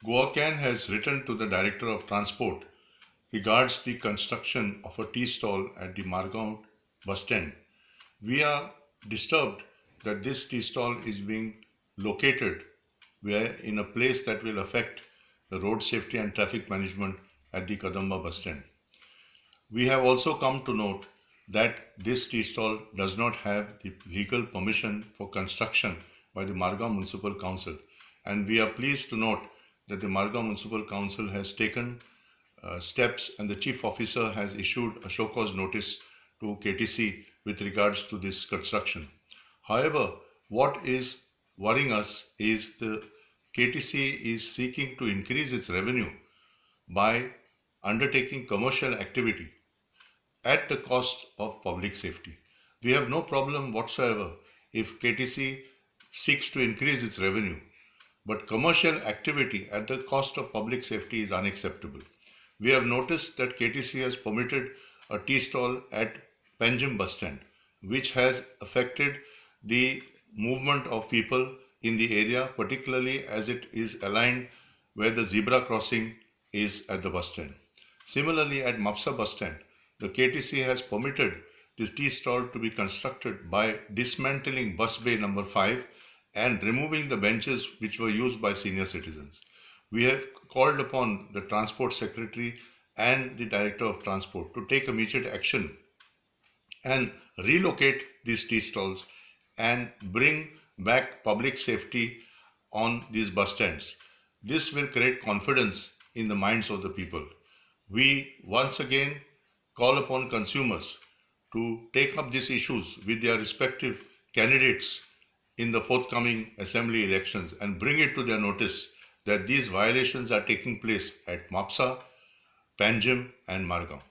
Goacan has written to the Director of Transport regards the construction of a tea stall at the Margao bus stand. We are disturbed that this tea stall is being located where in a place that will affect the road safety and traffic management at the Kadamba bus stand. We have also come to note that this tea stall does not have the legal permission for construction by the Margao Municipal Council, and we are pleased to note that the Margao Municipal Council has taken steps and the Chief Officer has issued a show cause notice to KTC with regards to this construction. However, what is worrying us is the KTC is seeking to increase its revenue by undertaking commercial activity at the cost of public safety. We have no problem whatsoever if KTC seeks to increase its revenue, but commercial activity at the cost of public safety is unacceptable. We have noticed that KTC has permitted a tea stall at Panjim bus stand, which has affected the movement of people in the area, particularly as it is aligned where the zebra crossing is at the bus stand. Similarly, at Mapsa bus stand, the KTC has permitted this tea stall to be constructed by dismantling bus bay number 5 and removing the benches which were used by senior citizens. We have called upon the Transport Secretary and the Director of Transport to take immediate action and relocate these tea stalls and bring back public safety on these bus stands. This will create confidence in the minds of the people. We once again call upon consumers to take up these issues with their respective candidates in the forthcoming assembly elections and bring it to their notice that these violations are taking place at Mapsa, Panjim and Margao.